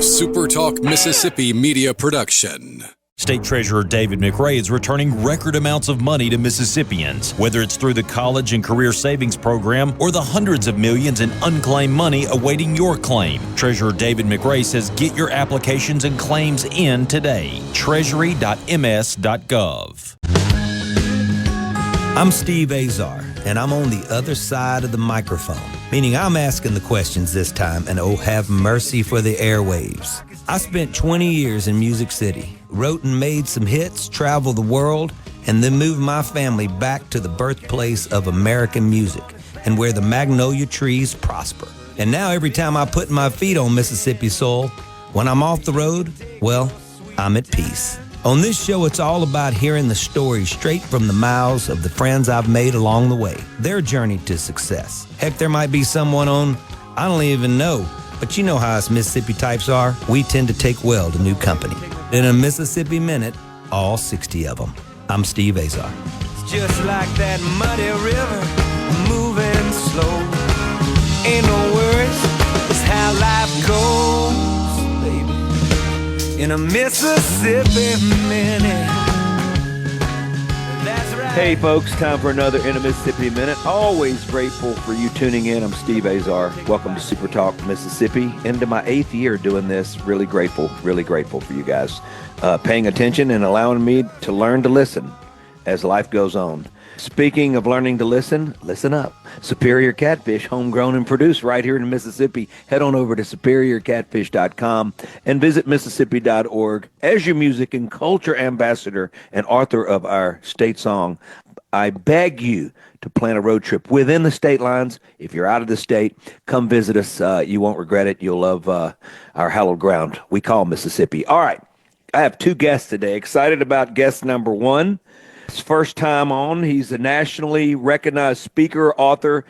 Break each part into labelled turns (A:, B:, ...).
A: SuperTalk Mississippi Media production.
B: State Treasurer David McRae is returning record amounts of money to Mississippians, whether it's through the College and Career Savings Program or the hundreds of millions in unclaimed money awaiting your claim. Treasurer David McRae says get your applications and claims in today. Treasury.ms.gov.
C: I'm Steve Azar, and I'm on the other side of the microphone, meaning I'm asking the questions this time, and oh, have mercy for the airwaves. I spent 20 years in Music City, wrote and made some hits, traveled the world, and then moved my family back to the birthplace of American music and where the magnolia trees prosper. And now every time I put my feet on Mississippi soil, when I'm off the road, well, I'm at peace. On this show, it's all about hearing the stories straight from the mouths of the friends I've made along the way, their journey to success. Heck, there might be someone on, I don't even know, but you know how us Mississippi types are. We tend to take well to new company. In a Mississippi Minute, all 60 of them. I'm Steve Azar.
D: It's just like that muddy river, moving slow. Ain't no worries, it's how life goes, baby. In a Mississippi Minute. That's right.
E: Hey folks, time for another In a Mississippi Minute. Always grateful for you tuning in. I'm Steve Azar. Welcome to SuperTalk Mississippi. Into my 8th year doing this. Really grateful for you guys paying attention and allowing me to learn to listen as life goes on. Speaking of learning to listen up. Superior Catfish, homegrown and produced right here in Mississippi. Head on over to superiorcatfish.com and visit Mississippi.org. As your music and culture ambassador and author of our state song, I beg you to plan a road trip within the state lines. If you're out of the state, come visit us. You won't regret it. You'll love our hallowed ground we call Mississippi. All right. I have 2 guests today. Excited about guest number 1. His first time on. He's a nationally recognized speaker, author,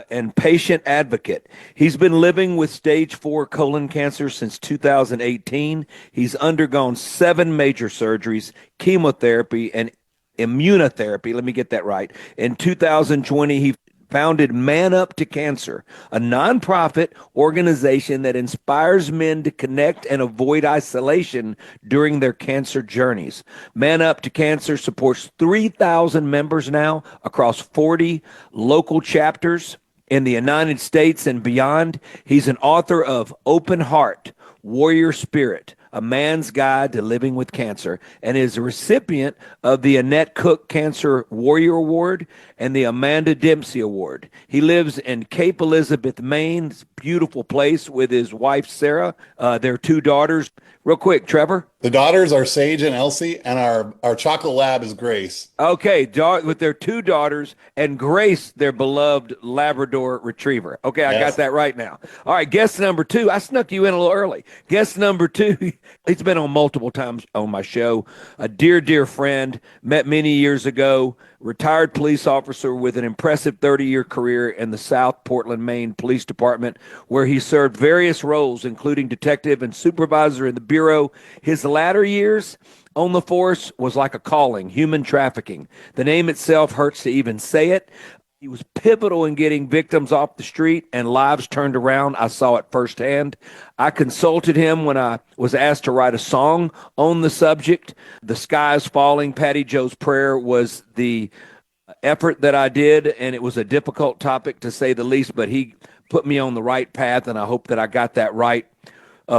E: and patient advocate. He's been living with stage 4 colon cancer since 2018. He's undergone 7 major surgeries, chemotherapy, and immunotherapy. Let me get that right. In 2020, he founded Man Up to Cancer, a nonprofit organization that inspires men to connect and avoid isolation during their cancer journeys. Man Up to Cancer supports 3,000 members now across 40 local chapters in the United States and beyond. He's an author of Open Heart, Warrior Spirit, A Man's Guide to Living with Cancer, and is a recipient of the Annette Cook Cancer Warrior Award and the Amanda Dempsey Award. He lives in Cape Elizabeth, Maine. It's a beautiful place with his wife, Sarah, their 2 daughters. Real quick, Trevor.
F: The daughters are Sage and Elsie, and our chocolate lab is Grace.
E: Okay, with their 2 daughters, and Grace, their beloved Labrador Retriever. Okay, I got that right now. All right, guest number 2. I snuck you in a little early. Guest number 2, he's been on multiple times on my show. A dear friend, met many years ago, retired police officer with an impressive 30-year career in the South Portland, Maine Police Department, where he served various roles, including detective and supervisor in the Bureau. His latter years on the force was like a calling, human trafficking. The name itself hurts to even say it. He was pivotal in getting victims off the street and lives turned around. I saw it firsthand. I consulted him when I was asked to write a song on the subject. The Sky is Falling, Patty Joe's Prayer was the effort that I did, and it was a difficult topic to say the least, but he put me on the right path, and I hope that I got that right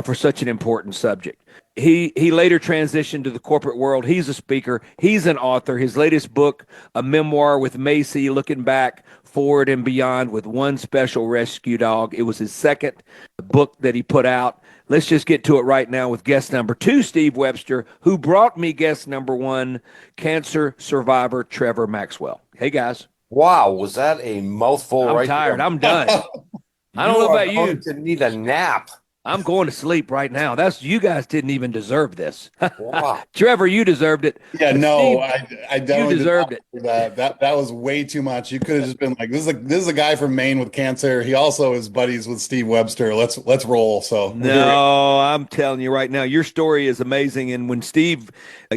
E: for such an important subject. He later transitioned to the corporate world. He's a speaker. He's an author. His latest book, a memoir with Macy, looking back, forward, and beyond with one special rescue dog. It was his second book that he put out. Let's just get to it right now with guest number 2, Steve Webster, who brought me guest number 1, cancer survivor Trevor Maxwell. Hey, guys.
G: Wow, was that a mouthful?
E: I'm tired. I'm done. I don't know about you.
G: Going to need a nap.
E: I'm going to sleep right now. You guys didn't even deserve this.
G: Wow.
E: Trevor, you deserved it.
F: Yeah, no,
E: Steve,
F: I definitely
E: you deserved it.
F: That was way too much. You could have just been like, this is a guy from Maine with cancer. He also is buddies with Steve Webster. Let's roll. So
E: no, I'm telling you right now, your story is amazing. And when Steve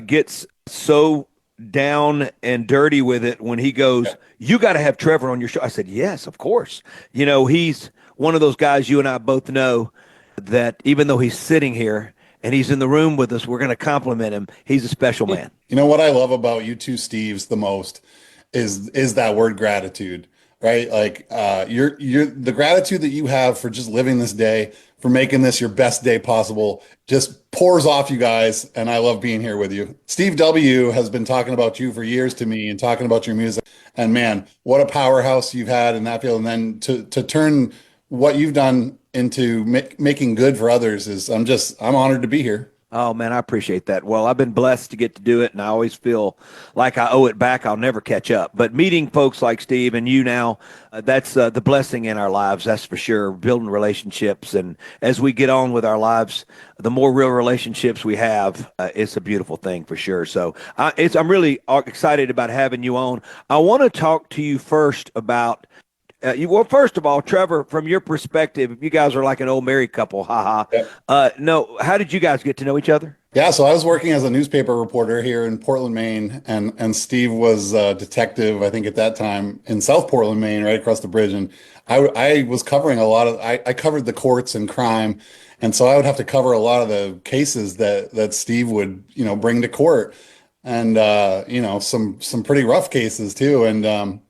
E: gets so down and dirty with it, when he goes, you got to have Trevor on your show. I said, yes, of course. You know, he's one of those guys you and I both know that even though he's sitting here and he's in the room with us, we're going to compliment him. He's a special man.
F: You know what I love about you two Steves the most is that word gratitude, right? Like you're the gratitude that you have for just living this day, for making this your best day possible, just pours off you guys, and I love being here with you. Steve W has been talking about you for years to me and talking about your music, and man, what a powerhouse you've had in that field, and then to turn what you've done into making good for others is I'm honored to be here.
E: Oh, man, I appreciate that. Well, I've been blessed to get to do it, and I always feel like I owe it back. I'll never catch up. But meeting folks like Steve and you now, that's the blessing in our lives, that's for sure, building relationships. And as we get on with our lives, the more real relationships we have, it's a beautiful thing for sure. So I'm really excited about having you on. I want to talk to you first about well, first of all, Trevor, from your perspective, if you guys are like an old married couple, haha. Yep. No, how did you guys get to know each other?
F: Yeah, so I was working as a newspaper reporter here in Portland, Maine, and Steve was a detective, I think at that time, in South Portland, Maine, right across the bridge. And I was covering I covered the courts and crime, and so I would have to cover a lot of the cases that Steve would, bring to court, and some pretty rough cases too. And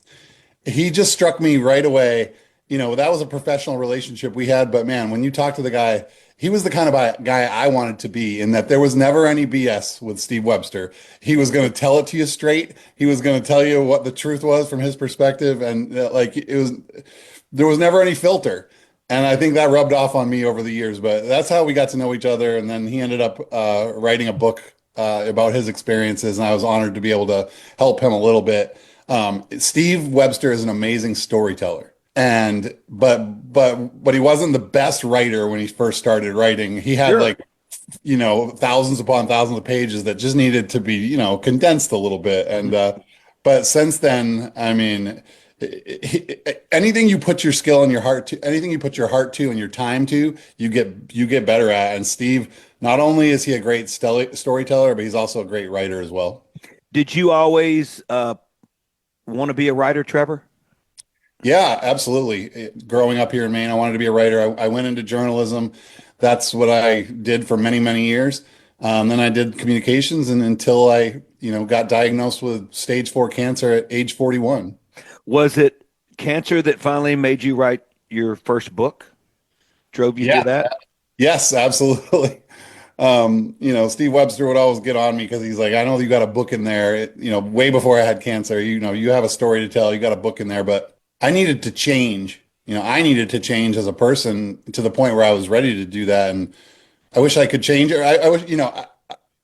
F: he just struck me right away. That was a professional relationship we had, but man, when you talk to the guy, he was the kind of guy I wanted to be, in that there was never any BS with Steve Webster. He was going to tell it to you straight. He was going to tell you what the truth was from his perspective. And there was never any filter. And I think that rubbed off on me over the years, but that's how we got to know each other. And then he ended up writing a book about his experiences, and I was honored to be able to help him a little bit. Steve Webster is an amazing storyteller, but he wasn't the best writer when he first started writing. He had thousands upon thousands of pages that just needed to be, condensed a little bit. And, but since then, I mean, anything you put your skill and your heart to, anything you put your heart to and your time to, you get better at. And Steve, not only is he a great storyteller, but he's also a great writer as well.
E: Did you always, want to be a writer, Trevor?
F: Yeah, absolutely. Growing up here in Maine, I wanted to be a writer. I went into journalism. That's what I did for many, many years. Then I did communications, and until I, got diagnosed with stage 4 cancer at age 41.
E: Was it cancer that finally made you write your first book? Drove you to that?
F: Yes, absolutely. Steve Webster would always get on me because he's like, I know you got a book in there, way before I had cancer, you have a story to tell, you got a book in there, but I needed to change, I needed to change as a person to the point where I was ready to do that. And I wish I could change it. I wish,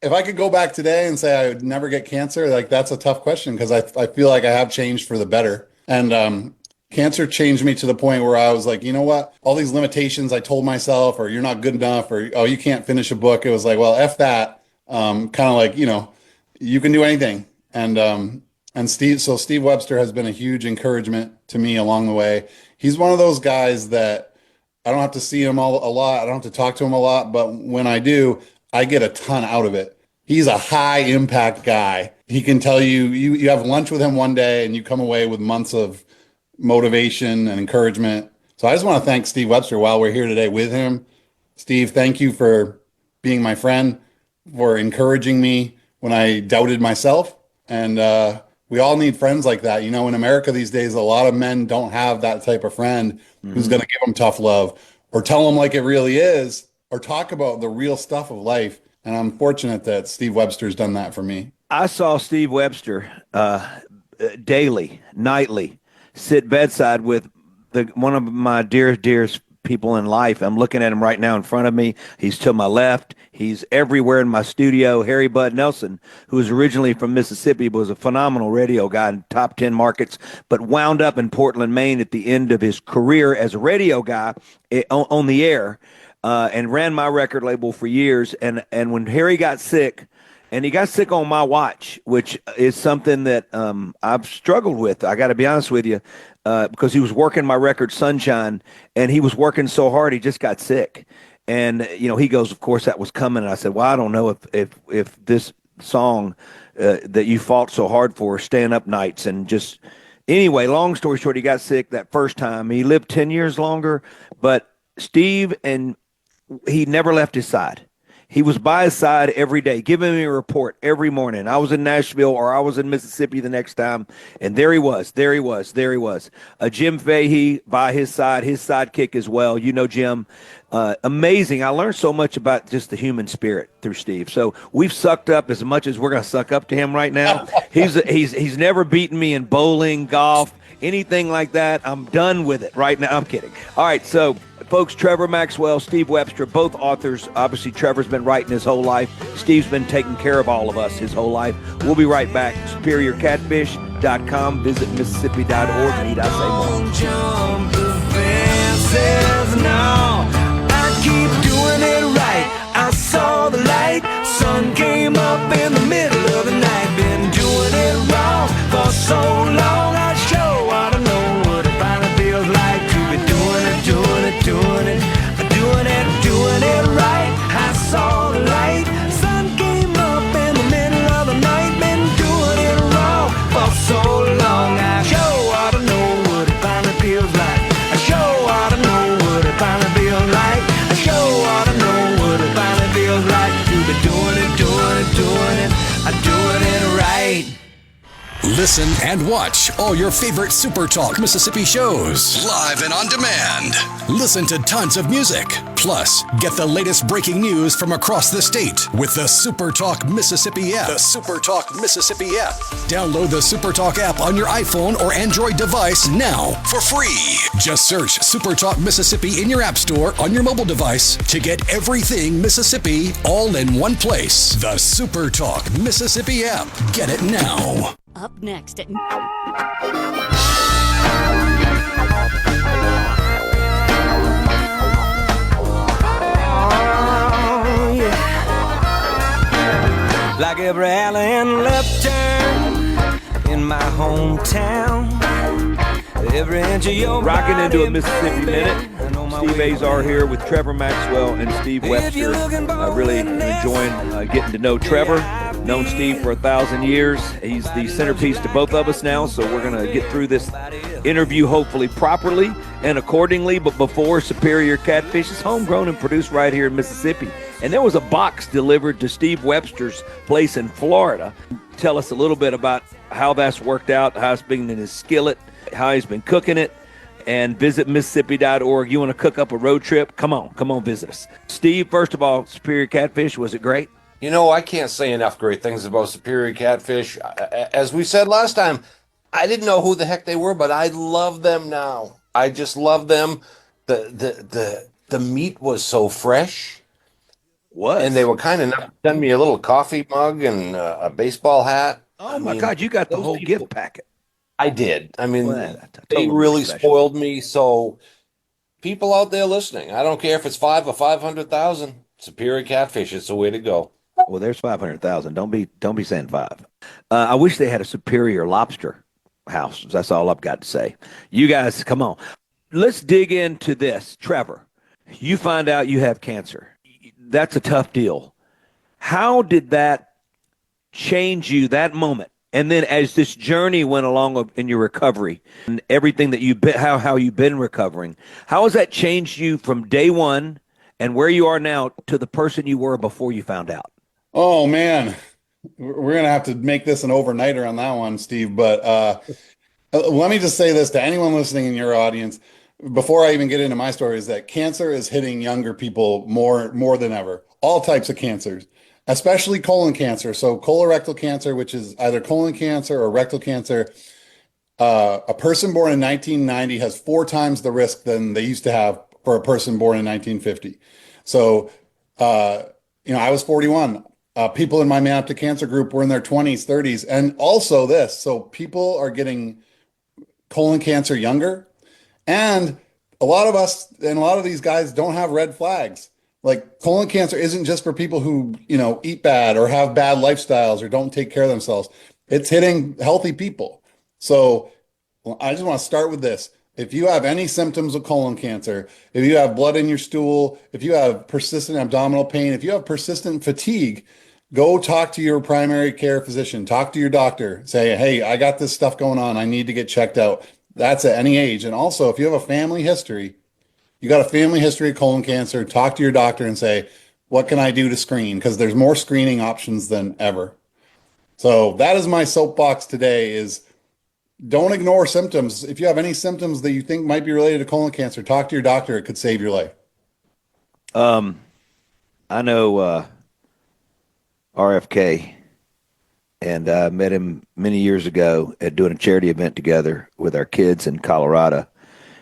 F: if I could go back today and say I would never get cancer, like that's a tough question, because I feel like I have changed for the better. And, cancer changed me to the point where I was like, you know what? All these limitations I told myself, or you're not good enough, or, oh, you can't finish a book. It was like, well, F that. Kind of like, you can do anything. And Steve Webster has been a huge encouragement to me along the way. He's one of those guys that I don't have to see him a lot. I don't have to talk to him a lot, but when I do, I get a ton out of it. He's a high impact guy. He can tell you have lunch with him one day and you come away with months of motivation and encouragement. So I just want to thank Steve Webster while we're here today with him. Steve, thank you for being my friend, for encouraging me when I doubted myself. And we all need friends like that. In America these days, a lot of men don't have that type of friend who's going to give them tough love or tell them like it really is, or talk about the real stuff of life. And I'm fortunate that Steve Webster's done that for me.
E: I saw Steve Webster daily, nightly, sit bedside with one of my dearest people in life. I'm looking at him right now in front of me. He's to my left. He's everywhere in my studio. Harry Bud Nelson, who is originally from Mississippi, was a phenomenal radio guy in top 10 markets, but wound up in Portland, Maine at the end of his career as a radio guy on the air, and ran my record label for years. And when Harry got sick, and he got sick on my watch, which is something that I've struggled with, I got to be honest with you, because he was working my record Sunshine, and he was working so hard he just got sick. And, he goes, of course, that was coming. And I said, well, I don't know if this song that you fought so hard for, Staying Up Nights, and just anyway, long story short, he got sick that first time. He lived 10 years longer, but Steve and he never left his side. He was by his side every day, giving me a report every morning. I was in Nashville or I was in Mississippi the next time, and there he was. Jim Fahey by his side, his sidekick as well. You know Jim. Amazing. I learned so much about just the human spirit through Steve. So we've sucked up as much as we're going to suck up to him right now. He's never beaten me in bowling, golf, anything like that. I'm done with it right now. I'm kidding. All right, so folks, Trevor Maxwell, Steve Webster, both authors. Obviously, Trevor's been writing his whole life. Steve's been taking care of all of us his whole life. We'll be right back. SuperiorCatfish.com. Visit Mississippi.org. Need I say more?
D: Jump the fences now. I keep doing it right. I saw the light. Sun came up in the middle of the night. Been doing it wrong for so long. I sure ought to know what it finally feels like to be doing it right. I saw the light. Sun came up in the middle of the night. Been doing it wrong for so long. I sure ought to know what it finally feels like. I sure ought to know what it finally feels like. I sure ought to know what it finally feels like to be doing it. I'm doing it right.
A: Listen and watch all your favorite SuperTalk Mississippi shows live and on demand. Listen to tons of music. Plus, get the latest breaking news from across the state with the SuperTalk Mississippi app. Download the SuperTalk app on your iPhone or Android device now for free. Just search SuperTalk Mississippi in your app store on your mobile device to get everything Mississippi all in one place. The SuperTalk Mississippi app. Get it now.
H: Up next at...
D: Like every alley and left turn in my hometown. Every inch of your
E: Rocking
D: body,
E: into a Mississippi
D: baby,
E: Minute.
D: I know my
E: Steve
D: way
E: Azar
D: back.
E: here with Trevor Maxwell and Steve Webster. Really enjoying getting to know Trevor. Known Steve for 1,000 years. He's the centerpiece to both of us now, so we're going to get through this interview hopefully properly and accordingly. But before, Superior Catfish is homegrown and produced right here in Mississippi. And there was a box delivered to Steve Webster's place in Florida. Tell us a little bit about how that's worked out, how it's been in his skillet, how he's been cooking it. And visit Mississippi.org. You want to cook up a road trip? Come on, visit us. Steve, first of all, Superior Catfish, was it great?
G: You know, I can't say enough great things about Superior Catfish. As we said last time, I didn't know who the heck they were, but I love them now. I just love them. The meat was so fresh.
E: What?
G: And they were kind enough to send me a little coffee mug and a baseball hat.
E: Oh, my God, you got the
G: those
E: whole
G: people-
E: gift packet.
G: I did. I mean,
E: Well, that's
G: they
E: totally
G: really
E: special.
G: spoiled me. So people out there listening, I don't care if it's 5 or 500,000. Superior Catfish is the way to go.
E: Well, there's 500,000. Don't be saying 5. I wish they had a Superior Lobster house. That's all I've got to say. You guys, come on. Let's dig into this. Trevor, you find out you have cancer. That's a tough deal. How did that change you, that moment? And then as this journey went along in your recovery and everything that you've been, how you've been recovering, how has that changed you from day one and where you are now to the person you were before you found out?
F: Oh man, we're gonna have to make this an overnighter on that one, Steve. But let me just say this to anyone listening in your audience before I even get into my story: is that cancer is hitting younger people more than ever. All types of cancers, especially colon cancer. So colorectal cancer, which is either colon cancer or rectal cancer. A person born in 1990 has 4 times the risk than they used to have for a person born in 1950. So, I was 41. People in my Man Up to Cancer group were in their 20s, 30s. And also this, so people are getting colon cancer younger. And a lot of us and a lot of these guys don't have red flags. Like colon cancer isn't just for people who, eat bad or have bad lifestyles or don't take care of themselves. It's hitting healthy people. So I just want to start with this. If you have any symptoms of colon cancer, if you have blood in your stool, if you have persistent abdominal pain, if you have persistent fatigue, go talk to your primary care physician, talk to your doctor, say, hey, I got this stuff going on. I need to get checked out. That's at any age. And also, if you have a family history, you got a family history of colon cancer, talk to your doctor and say, what can I do to screen? Because there's more screening options than ever. So that is my soapbox today is don't ignore symptoms. If you have any symptoms that you think might be related to colon cancer, talk to your doctor. It could save your life.
E: I know RFK, and I met him many years ago at doing a charity event together with our kids in Colorado.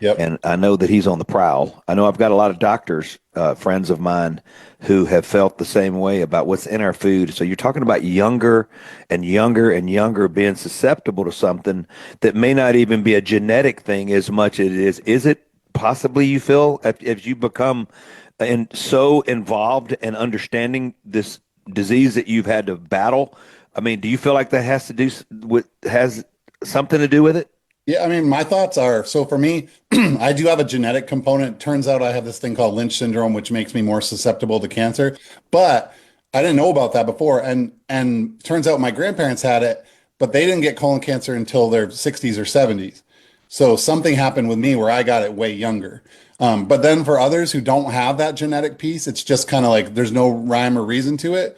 F: Yep.
E: And I know that he's on the prowl. I know I've got a lot of doctors, friends of mine, who have felt the same way about what's in our food. So you're talking about younger and younger and younger being susceptible to something that may not even be a genetic thing as much as it is. Is it possibly you feel if you become so involved in understanding this disease that you've had to battle? I mean, do you feel like that has something to do with it?
F: Yeah, I mean, my thoughts are, so for me, I do have a genetic component. Turns out I have this thing called Lynch syndrome, which makes me more susceptible to cancer. But I didn't know about that before. And turns out my grandparents had it, but they didn't get colon cancer until their 60s or 70s. So something happened with me where I got it way younger. But then for others who don't have that genetic piece, it's just kind of like there's no rhyme or reason to it.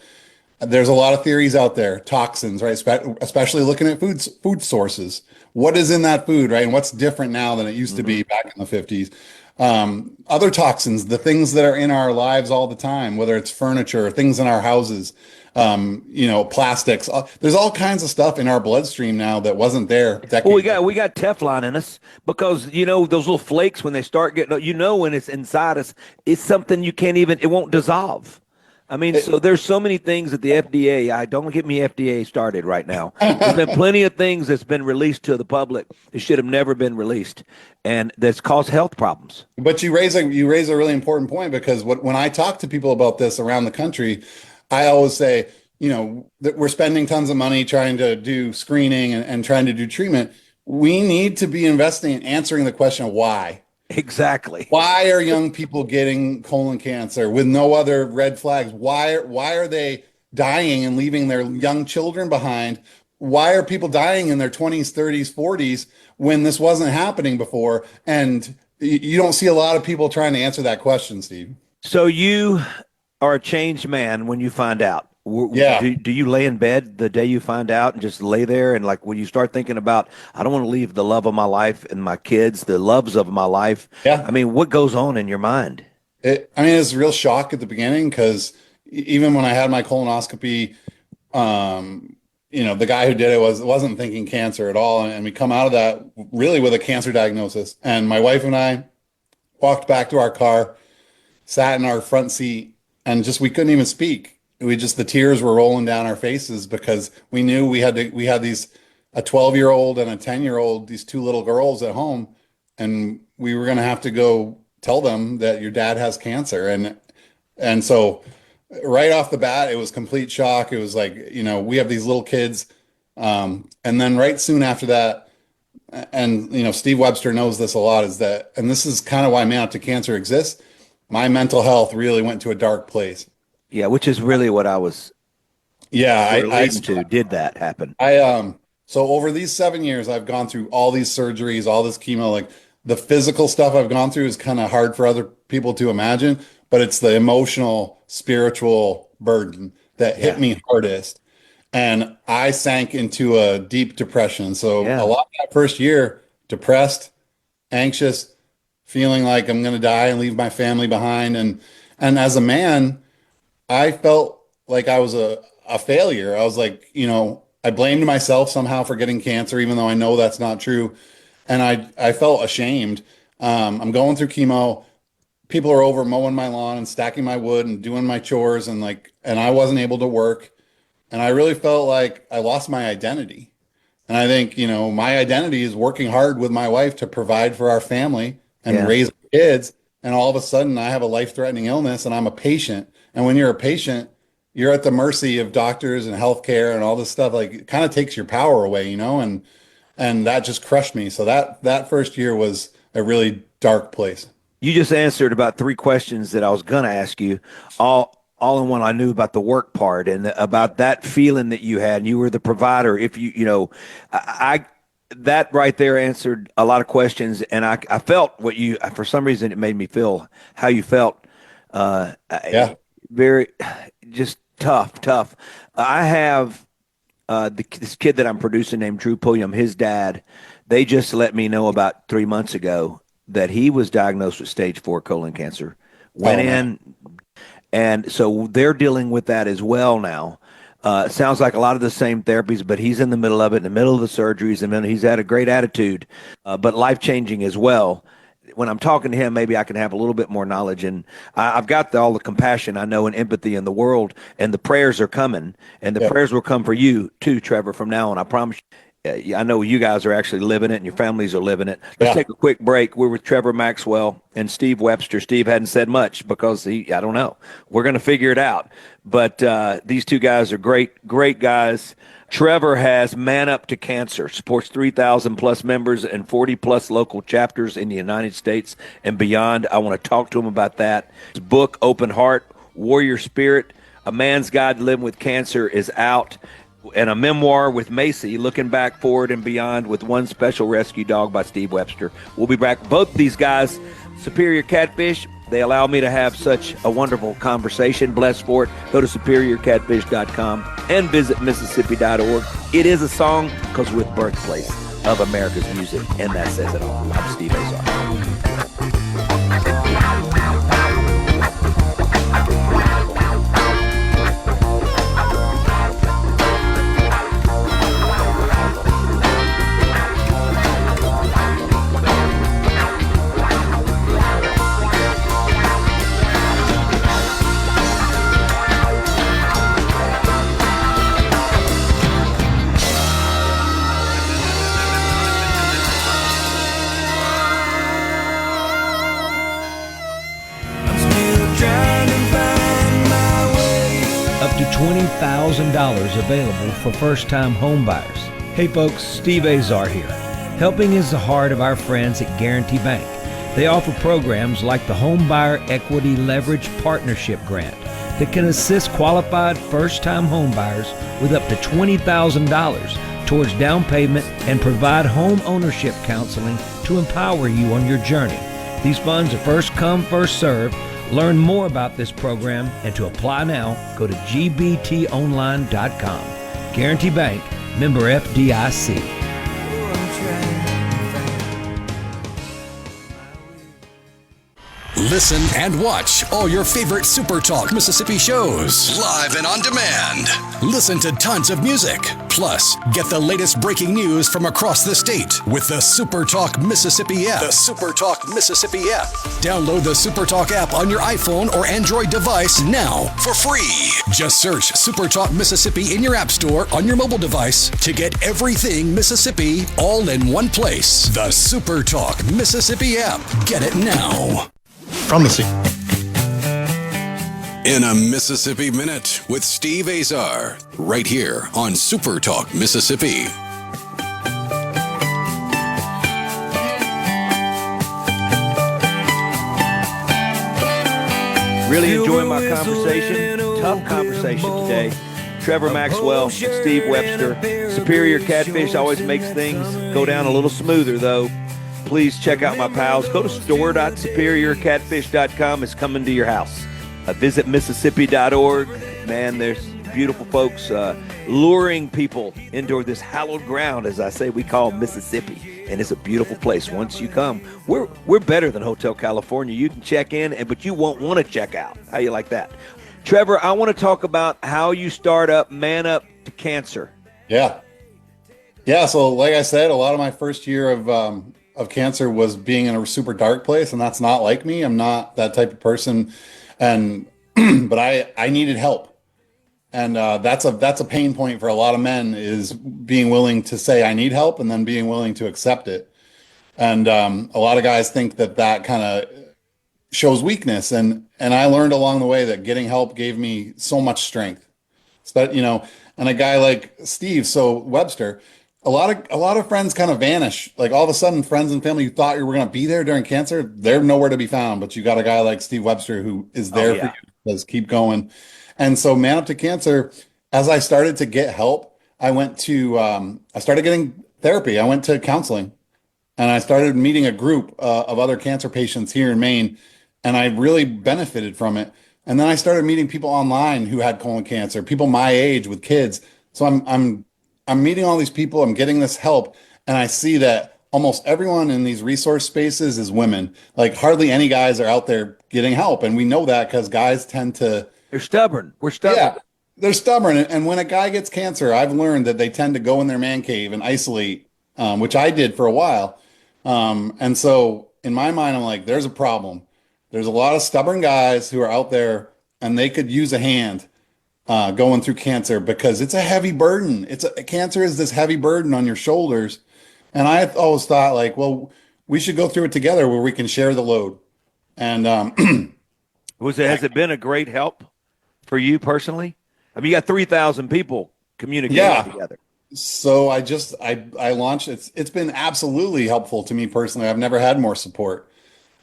F: There's a lot of theories out there, toxins, right? Especially looking at food sources. What is in that food, right? And what's different now than it used to be back in the 50s? Other toxins, the things that are in our lives all the time, whether it's furniture, things in our houses, plastics. There's all kinds of stuff in our bloodstream now that wasn't there decades
E: Well, we got Teflon in us because those little flakes when they start getting, when it's inside us, it's something you can't even. It won't dissolve. I mean, so there's so many things that the FDA, don't get me FDA started right now. There's been plenty of things that's been released to the public that should have never been released, and that's caused health problems.
F: But you raise a really important point, because when I talk to people about this around the country, I always say, that we're spending tons of money trying to do screening and trying to do treatment. We need to be investing in answering the question of why.
E: Exactly.
F: Why are young people getting colon cancer with no other red flags? Why are they dying and leaving their young children behind? Why are people dying in their 20s, 30s, 40s when this wasn't happening before? And you don't see a lot of people trying to answer that question, Steve.
E: So you are a changed man when you find out.
F: Yeah.
E: Do you lay in bed the day you find out and just lay there? And like when you start thinking about, I don't want to leave the love of my life and my kids, the loves of my life.
F: Yeah.
E: I mean, what goes on in your mind?
F: It's a real shock at the beginning, because even when I had my colonoscopy, the guy who did it wasn't thinking cancer at all. And we come out of that really with a cancer diagnosis. And my wife and I walked back to our car, sat in our front seat, and we couldn't even speak. The tears were rolling down our faces, because we knew we had a 12-year-old and a 10-year-old, these two little girls at home, and we were going to have to go tell them that your dad has cancer. And so right off the bat, it was complete shock. It was like, we have these little kids. And then right soon after that, and, Steve Webster knows this a lot, and this is kind of why Man Up to Cancer exists. My mental health really went to a dark place.
E: Yeah, which is really what I was.
F: Yeah,
E: did that happen?
F: So over these 7 years, I've gone through all these surgeries, all this chemo. Like the physical stuff I've gone through is kind of hard for other people to imagine, but it's the emotional, spiritual burden that hit me hardest. And I sank into a deep depression. So a lot of that first year, depressed, anxious, feeling like I'm going to die and leave my family behind. And as a man, I felt like I was a failure. I was like, I blamed myself somehow for getting cancer, even though I know that's not true. And I felt ashamed. I'm going through chemo. People are over mowing my lawn and stacking my wood and doing my chores, and I wasn't able to work. And I really felt like I lost my identity. And I think, my identity is working hard with my wife to provide for our family and raise kids. And all of a sudden I have a life-threatening illness and I'm a patient. And when you're a patient, you're at the mercy of doctors and healthcare and all this stuff. Like, it kind of takes your power away, and that just crushed me. So that first year was a really dark place.
E: You just answered about 3 questions that I was going to ask you, all in one. I knew about the work part and about that feeling that you had, and you were the provider. If I that right there answered a lot of questions, and I felt what you, for some reason, it made me feel how you felt.
F: Yeah.
E: Very, just tough. I have this kid that I'm producing named Drew Pulliam, his dad. They just let me know about 3 months ago that he was diagnosed with stage 4 colon cancer. Went in, and so they're dealing with that as well now. Sounds like a lot of the same therapies, but he's in the middle of it, in the middle of the surgeries, and then he's had a great attitude, but life-changing as well. When I'm talking to him, maybe I can have a little bit more knowledge, and I've got all the compassion I know and empathy in the world, and the prayers are coming, and the prayers will come for you too, Trevor, from now on. I promise you. I know you guys are actually living it and your families are living it. Let's take a quick break. We're with Trevor Maxwell and Steve Webster. Steve hadn't said much because I don't know. We're going to figure it out. But these two guys are great guys. Trevor has Man Up to Cancer, supports 3,000 plus members and 40 plus local chapters in the United States and beyond. I want to talk to him about that. His book, Open Heart, Warrior Spirit, A Man's Guide to Living with Cancer is out. And a memoir with Macy, looking back, forward, and beyond with One Special Rescue Dog by Steve Webster. We'll be back. Both these guys, Superior Catfish, they allow me to have such a wonderful conversation. Blessed for it. Go to superiorcatfish.com and visit Mississippi.org. It is a song because we're the birthplace of America's music, and that says it all. I'm Steve Azar.
C: $20,000 available for first-time home buyers. Hey folks, Steve Azar here. Helping is the heart of our friends at Guarantee Bank. They offer programs like the Home Buyer Equity Leverage Partnership Grant that can assist qualified first-time home buyers with up to $20,000 towards down payment and provide home ownership counseling to empower you on your journey. These funds are first come, first served. Learn more about this program and to apply now, go to gbtonline.com. Guarantee Bank, member FDIC.
A: Listen and watch all your favorite SuperTalk Mississippi shows live and on demand. Listen to tons of music. Plus, get the latest breaking news from across the state with the SuperTalk Mississippi app. The SuperTalk Mississippi app. Download the SuperTalk app on your iPhone or Android device now for free. Just search SuperTalk Mississippi in your app store on your mobile device to get everything Mississippi all in one place. The SuperTalk Mississippi app. Get it now.
F: From the sea.
A: In a Mississippi Minute with Steve Azar, right here on SuperTalk Mississippi.
E: Really enjoying my conversation. Tough conversation today. Trevor Maxwell, Steve Webster. Superior Catfish always makes things go down a little smoother, though. Please check out my pals. Go to store.superiorcatfish.com. It's coming to your house. Visit Mississippi.org. Man, there's beautiful folks luring people into this hallowed ground, as I say, we call Mississippi. And it's a beautiful place. Once you come, we're better than Hotel California. You can check in, but you won't want to check out. How you like that? Trevor, I want to talk about how you start up Man Up to Cancer.
F: Yeah. So like I said, a lot of my first year of cancer was being in a super dark place, and that's not like me. I'm not that type of person, and but I needed help, and that's a pain point for a lot of men, is being willing to say I need help and then being willing to accept it. And a lot of guys think that kind of shows weakness, and I learned along the way that getting help gave me so much strength. So that, and a guy like Steve Webster. A lot of friends kind of vanish. Like all of a sudden, friends and family you thought you were going to be there during cancer, they're nowhere to be found. But you got a guy like Steve Webster who is there for you, says keep going. And so Man Up to Cancer, as I started to get help, I went to I started getting therapy. I went to counseling, and I started meeting a group of other cancer patients here in Maine, and I really benefited from it. And then I started meeting people online who had colon cancer, people my age with kids. So I'm meeting all these people, I'm getting this help, and I see that almost everyone in these resource spaces is women. Like hardly any guys are out there getting help, and we know that because guys tend to
H: They're stubborn. We're stubborn.
F: yeah, they're stubborn. And when a guy gets cancer, I've learned that they tend to go in their man cave and isolate, which I did for a while. And so in my mind, I'm like, there's a problem. There's a lot of stubborn guys who are out there and they could use a hand going through cancer because it's a heavy burden. Cancer is this heavy burden on your shoulders. And I always thought like, well, we should go through it together where we can share the load. And
H: Has it been a great help for you personally? I mean, you got 3,000 people communicating together.
F: So I launched it's been absolutely helpful to me personally. I've never had more support.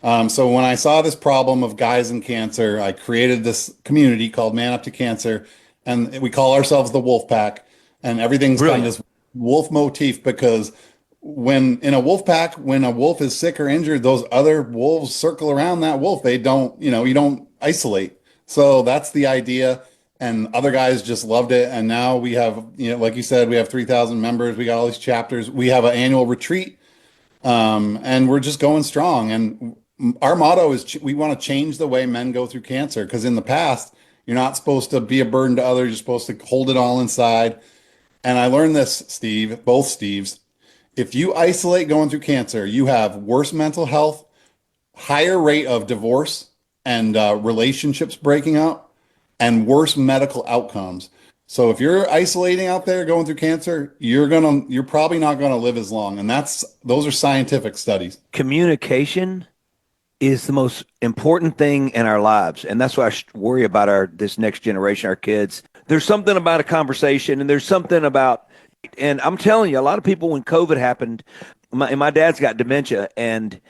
F: So when I saw this problem of guys in cancer, I created this community called Man Up to Cancer, and we call ourselves the Wolf Pack. And everything's kind of this wolf motif because when in a wolf pack, when a wolf is sick or injured, those other wolves circle around that wolf. They don't, you don't isolate. So that's the idea. And other guys just loved it. And now we have, like you said, we have 3,000 members. We got all these chapters. We have an annual retreat. And we're just going strong. And our motto is we want to change the way men go through cancer. Because in the past, you're not supposed to be a burden to others. You're supposed to hold it all inside. And I learned this, Steve, both Steves. If you isolate going through cancer, you have worse mental health, higher rate of divorce and relationships breaking up, and worse medical outcomes. So if you're isolating out there going through cancer, you're probably not gonna live as long. And those are scientific studies.
H: Communication is the most important thing in our lives, and that's why I worry about this next generation, our kids. There's something about a conversation, and there's something about. And I'm telling you, a lot of people, when COVID happened, my dad's got dementia, and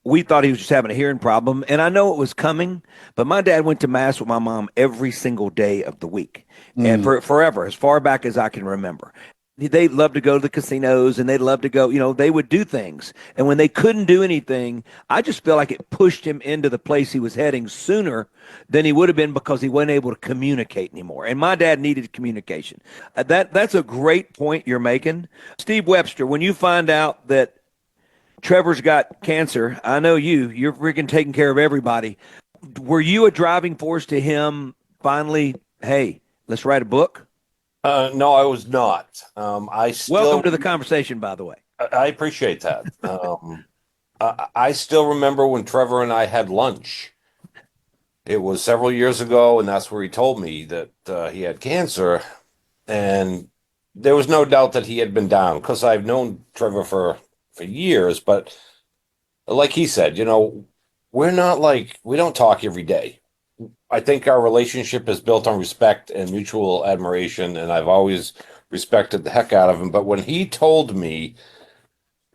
H: we thought he was just having a hearing problem, and I know it was coming, but my dad went to mass with my mom every single day of the week, and forever, as far back as I can remember. They loved to go to the casinos, and they'd love to go, they would do things. And when they couldn't do anything, I just feel like it pushed him into the place he was heading sooner than he would have been because he wasn't able to communicate anymore. And my dad needed communication. That's a great point you're making. Steve Webster, when you find out that Trevor's got cancer, I know you're freaking taking care of everybody. Were you a driving force to him finally, hey, let's write a book?
G: No, I was not.
H: Welcome to the conversation, by the way.
G: I appreciate that. I still remember when Trevor and I had lunch. It was several years ago, and that's where he told me that he had cancer. And there was no doubt that he had been down because I've known Trevor for years. But like he said, we don't talk every day. I think our relationship is built on respect and mutual admiration, and I've always respected the heck out of him. But when he told me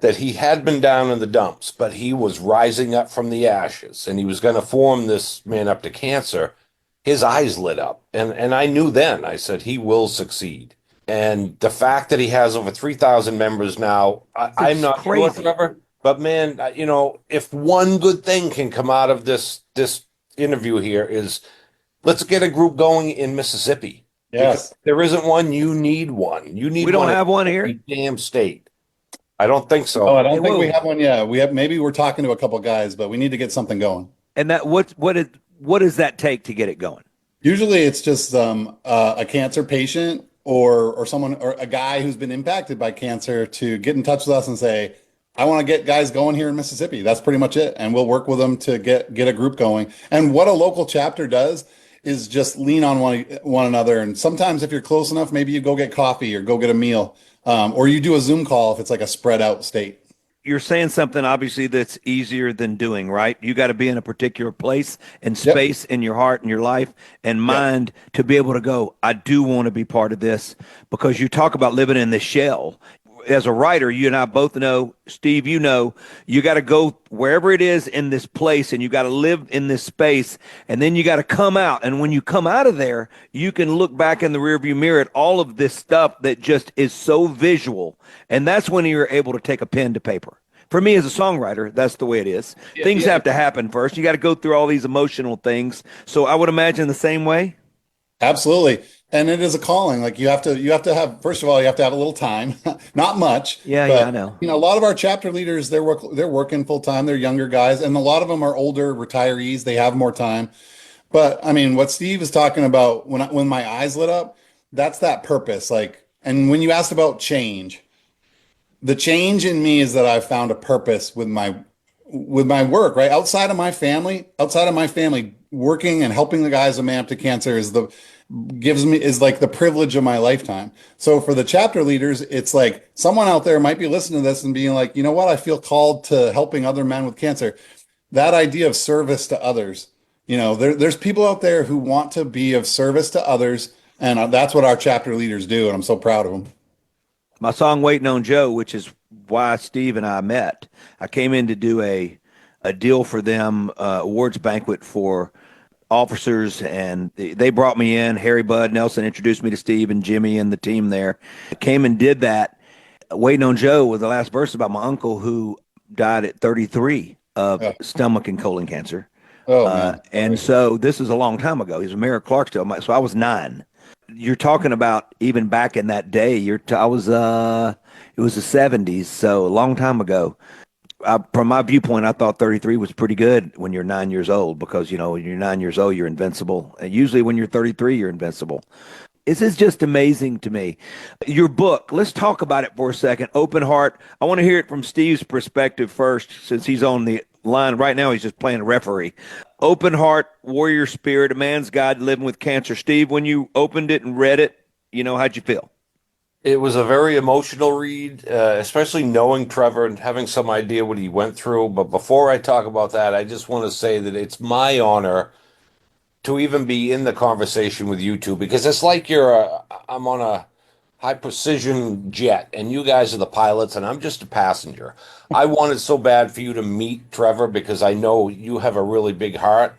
G: that he had been down in the dumps, but he was rising up from the ashes, and he was going to form this Man Up to Cancer, his eyes lit up. And I knew then, I said, he will succeed. And the fact that he has over 3,000 members now, I'm not crazy, Trevor, but man, if one good thing can come out of this interview here is let's get a group going in Mississippi.
F: Yes.
G: If there isn't one, you need one. We
H: don't have one here.
G: Damn state. I don't think so.
F: Oh, I don't think we have one yet. Maybe we're talking to a couple guys, but we need to get something going.
H: And that what does that take to get it going?
F: Usually it's just a cancer patient or someone or a guy who's been impacted by cancer to get in touch with us and say, I want to get guys going here in Mississippi. That's pretty much it. And we'll work with them to get a group going. And what a local chapter does is just lean on one another. And sometimes if you're close enough, maybe you go get coffee or go get a meal, or you do a Zoom call if it's like a spread out state.
H: You're saying something obviously that's easier than doing, right? You got to be in a particular place and space in your heart and your life and mind to be able to go, I do want to be part of this, because you talk about living in the shell. as a writer, you and I both know, Steve, you got to go wherever it is in this place, and you got to live in this space, and then you got to come out. And when you come out of there, you can look back in the rearview mirror at all of this stuff that just is so visual. And that's when you're able to take a pen to paper. For me as a songwriter, that's the way it is. Things have to happen first. You got to go through all these emotional things. So I would imagine the same way.
F: Absolutely. And it is a calling. Like you have to have, first of all, you have to have a little time, not much.
H: Yeah,
F: but,
H: I know.
F: A lot of our chapter leaders, they're working full time. They're younger guys. And a lot of them are older retirees. They have more time. But I mean, what Steve is talking about when my eyes lit up, that's that purpose. Like, and when you asked about change, the change in me is that I've found a purpose with my work, right? Outside of my family, working and helping the guys with Man Up to Cancer is like the privilege of my lifetime. So for the chapter leaders, it's like someone out there might be listening to this and being like, you know what? I feel called to helping other men with cancer. That idea of service to others, there's people out there who want to be of service to others. And that's what our chapter leaders do. And I'm so proud of them.
H: My song Waiting on Joe, which is why Steve and I met, I came in to do a deal for them, awards banquet for officers, and they brought me in. Harry Bud Nelson introduced me to Steve and Jimmy and the team there. I came and did that. Waiting on Joe was the last verse about my uncle who died at 33 of stomach and colon cancer. And so this is a long time ago. He was mayor of Clarksdale, so I was 9. You're talking about even back in that day. It was the 70s, so a long time ago. From my viewpoint, I thought 33 was pretty good when you're 9 years old, because when you're 9 years old, you're invincible. And usually when you're 33, you're invincible. This is just amazing to me. Your book, let's talk about it for a second. Open Heart. I want to hear it from Steve's perspective first, since he's on the line right now. He's just playing a referee. Open Heart, Warrior Spirit, A Man's Guide to Living with Cancer. Steve, when you opened it and read it, how'd you feel?
G: It was a very emotional read, especially knowing Trevor and having some idea what he went through. But before I talk about that, I just want to say that it's my honor to even be in the conversation with you two, because it's like I'm on a high precision jet and you guys are the pilots and I'm just a passenger. I wanted so bad for you to meet Trevor because I know you have a really big heart,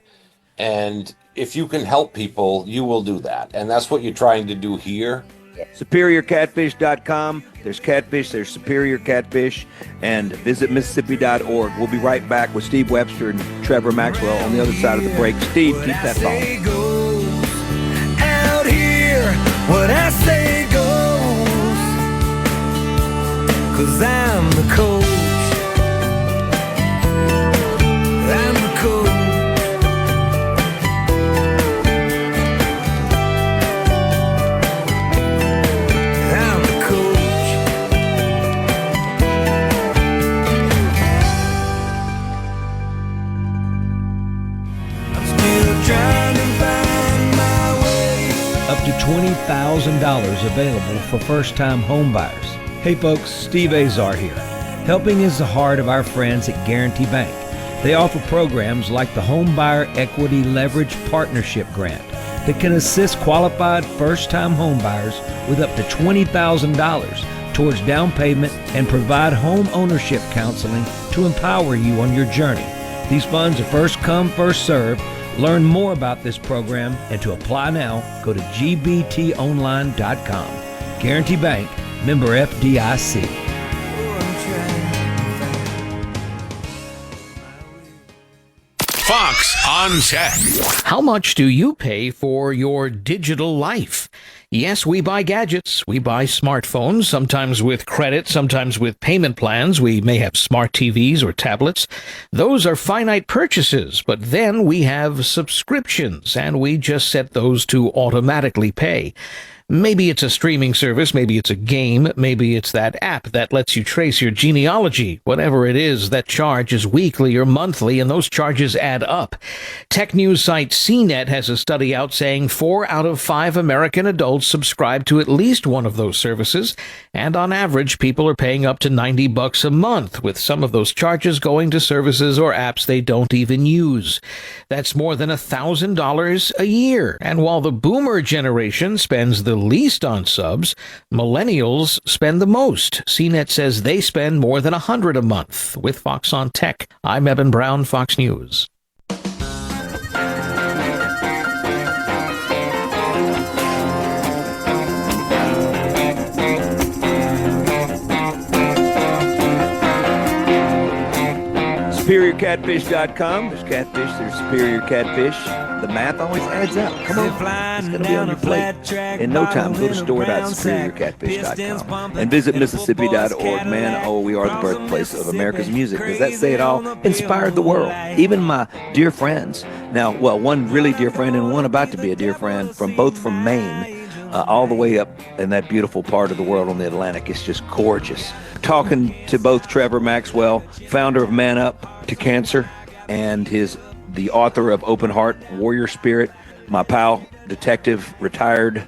G: and if you can help people, you will do that. And that's what you're trying to do here.
H: SuperiorCatfish.com. There's catfish, there's Superior Catfish, and visit Mississippi.org. We'll be right back with Steve Webster and Trevor Maxwell on the other side of the break. Steve, keep that thought.
D: Out here, what I say goes, 'cause I'm the coach. I'm the coach.
C: Up to $20,000 available for first-time home buyers. Hey folks, Steve Azar here. Helping is the heart of our friends at Guarantee Bank. They offer programs like the Home Buyer Equity Leverage Partnership Grant that can assist qualified first-time home buyers with up to $20,000 towards down payment and provide home ownership counseling to empower you on your journey. These funds are first come, first served. Learn more about this program and to apply now, go to gbtonline.com. Guarantee Bank, member FDIC.
A: Fox on Tech.
I: How much do you pay for your digital life? Yes, we buy gadgets. We buy smartphones, sometimes with credit, sometimes with payment plans. We may have smart TVs or tablets. Those are finite purchases, but then we have subscriptions, and we just set those to automatically pay. Maybe it's a streaming service, maybe it's a game, maybe it's that app that lets you trace your genealogy. Whatever it is, that charge is weekly or monthly, and those charges add up. Tech news site CNET has a study out saying 4 out of 5 American adults subscribe to at least one of those services, and on average, people are paying up to $90 a month, with some of those charges going to services or apps they don't even use. That's more than $1,000 a year. And while the boomer generation spends the least on subs, millennials spend the most. CNET says they spend more than $100 a month. With Fox on Tech, I'm Eben Brown, Fox News.
H: SuperiorCatfish.com. There's catfish, there's superior catfish. The math always adds up. Come on, it's going to be on your plate. In no time, go to store.superiorcatfish.com and visit Mississippi.org. Man, oh, we are the birthplace of America's music. Does that say it all? Inspired the world. Even my dear friends. Now, well, one really dear friend and one about to be a dear friend both from Maine. All the way up in that beautiful part of the world on the Atlantic. It's just gorgeous. Talking to both Trevor Maxwell, founder of Man Up to Cancer, and the author of Open Heart, Warrior Spirit. My pal, detective, retired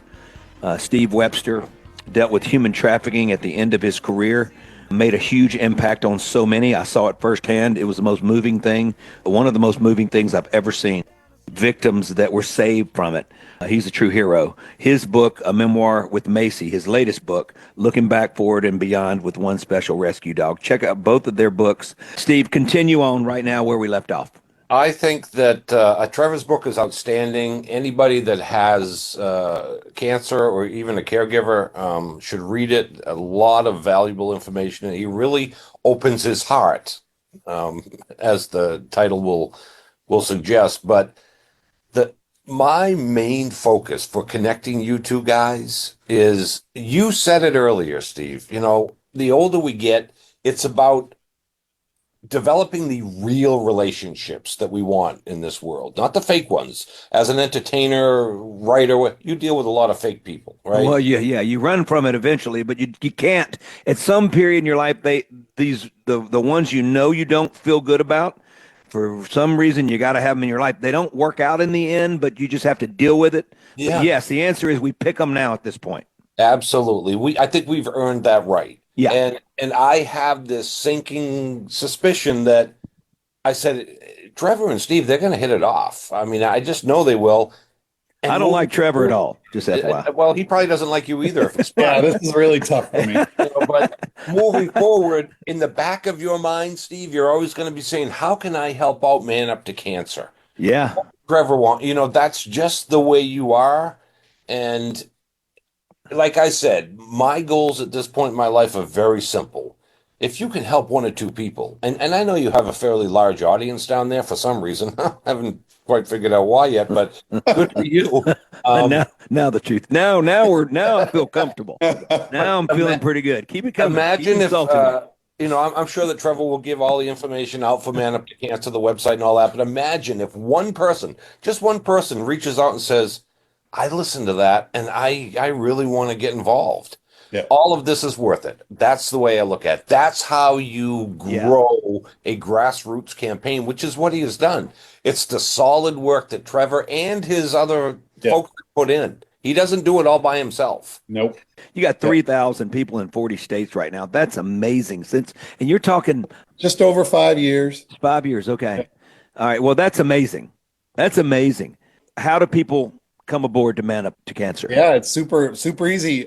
H: Steve Webster, dealt with human trafficking at the end of his career, made a huge impact on so many. I saw it firsthand. It was the most moving thing, one of the most moving things I've ever seen. Victims that were saved from it. He's a true hero. His book, A Memoir with Macy, his latest book, Looking Back, Forward, and Beyond with One Special Rescue Dog. Check out both of their books. Steve, continue on right now where we left off.
G: I think that Trevor's book is outstanding. Anybody that has cancer or even a caregiver should read it. A lot of valuable information. He really opens his heart, as the title will suggest. But my main focus for connecting you two guys is, you said it earlier, Steve, the older we get, it's about developing the real relationships that we want in this world, not the fake ones. As an entertainer, writer, you deal with a lot of fake people, right?
H: Well, yeah, you run from it eventually, but you can't. At some period in your life, the ones you don't feel good about, for some reason, you got to have them in your life. They don't work out in the end, but you just have to deal with it. Yeah. But yes, the answer is we pick them now at this point.
G: Absolutely. I think we've earned that right.
H: Yeah.
G: And I have this sinking suspicion that I said, Trevor and Steve, they're going to hit it off. I mean, I just know they will. And
H: I don't like Trevor at all, just FYI.
G: Well, he probably doesn't like you either.
F: Yeah, this is really tough for me.
G: But moving forward, in the back of your mind, Steve, you're always going to be saying, how can I help out Man Up to Cancer?
H: Yeah.
G: Trevor, that's just the way you are. And like I said, my goals at this point in my life are very simple. If you can help one or two people, and I know you have a fairly large audience down there for some reason. I haven't quite figured out why yet, but good for you.
H: Now the truth. Now I feel comfortable. Now I'm feeling pretty good. Keep it coming.
G: Imagine if I'm sure that Trevor will give all the information out for Man Up to Cancer, the website and all that. But imagine if just one person reaches out and says, I listened to that and I really want to get involved.
F: Yeah.
G: All of this is worth it. That's the way I look at it. That's how you grow a grassroots campaign, which is what he has done. It's the solid work that Trevor and his other folks put in. He doesn't do it all by himself.
F: Nope.
H: You got 3,000 people in 40 states right now. That's amazing. And you're talking
F: just over 5 years.
H: 5 years. Okay. Yeah. All right. Well, that's amazing. That's amazing. How do people come aboard to Man Up to Cancer?
F: Yeah, it's super, super easy.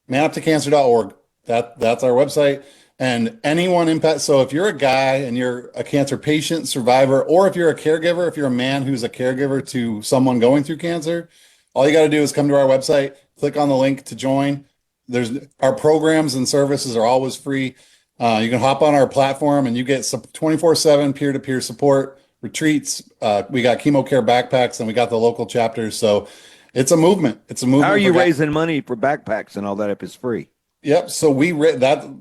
F: manuptocancer.org. That's our website. And anyone impact. So if you're a guy and you're a cancer patient, survivor, or if you're a caregiver, if you're a man who's a caregiver to someone going through cancer, all you got to do is come to our website, click on the link to join. Our programs and services are always free. You can hop on our platform and you get 24/7 peer-to-peer support, retreats. We got chemo care backpacks and we got the local chapters. So it's a movement. How
H: are you raising money for backpacks and all that if it's free?
F: Yep. So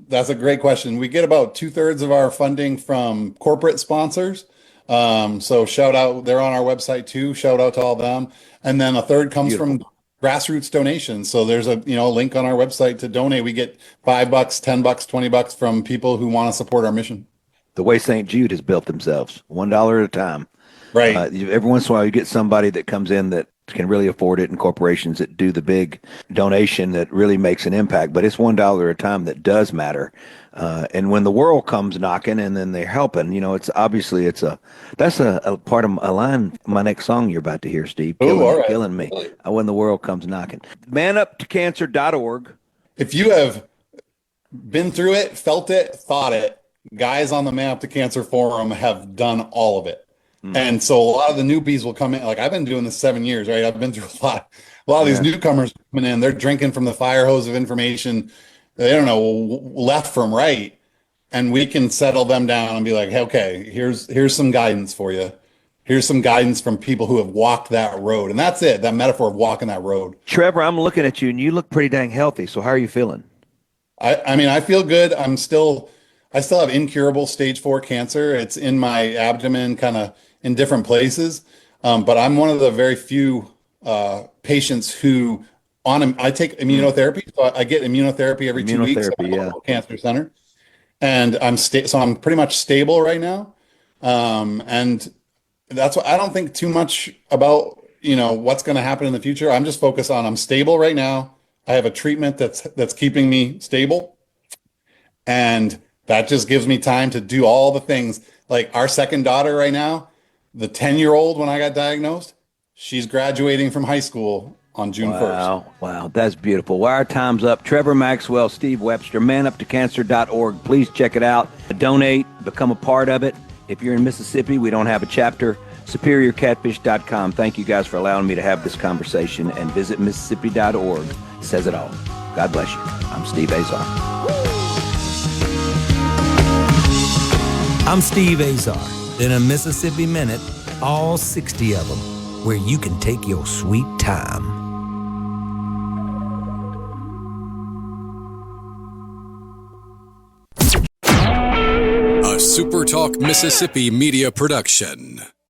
F: that's a great question. We get about 2/3 of our funding from corporate sponsors. So shout out, they're on our website too. Shout out to all of them. And then 1/3 comes from grassroots donations. So there's a link on our website to donate. We get $5, $10, $20 from people who want to support our mission.
H: The way St. Jude has built themselves, $1 at a time.
F: Right.
H: Every once in a while, you get somebody that comes in that can really afford it, and corporations that do the big donation that really makes an impact. But it's $1 at a time that does matter. And when the world comes knocking, and then they're helping, it's obviously that's a part of a line. My next song you're about to hear, Steve, killing me. When the world comes knocking, manuptocancer.org.
F: If you have been through it, felt it, thought it, guys on the Man Up to Cancer forum have done all of it. And so a lot of the newbies will come in. Like, I've been doing this 7 years, right? I've been through a lot of these newcomers coming in. They're drinking from the fire hose of information. They don't know left from right. And we can settle them down and be like, hey, okay, here's some guidance for you. Here's some guidance from people who have walked that road. And that's it, that metaphor of walking that road.
H: Trevor, I'm looking at you and you look pretty dang healthy. So how are you feeling?
F: I mean, I feel good. I still have incurable stage 4 cancer. It's in my abdomen, kind of in different places. But I'm one of the very few patients who I take immunotherapy. So I get immunotherapy every 2 weeks at my local cancer center. And so I'm pretty much stable right now. And that's what I don't think too much about, what's going to happen in the future. I'm just focused on I'm stable right now. I have a treatment that's keeping me stable. And that just gives me time to do all the things. Like our second daughter right now, the 10-year-old when I got diagnosed, she's graduating from high school on June 1st.
H: Wow, that's beautiful. Well, our time's up. Trevor Maxwell, Steve Webster, manuptocancer.org. Please check it out. Donate, become a part of it. If you're in Mississippi, we don't have a chapter. SuperiorCatfish.com. Thank you guys for allowing me to have this conversation. And visit Mississippi.org. Says it all. God bless you. I'm Steve Azar.
C: I'm Steve Azar. In a Mississippi Minute, all 60 of them, where you can take your sweet time.
A: A SuperTalk Mississippi Media production.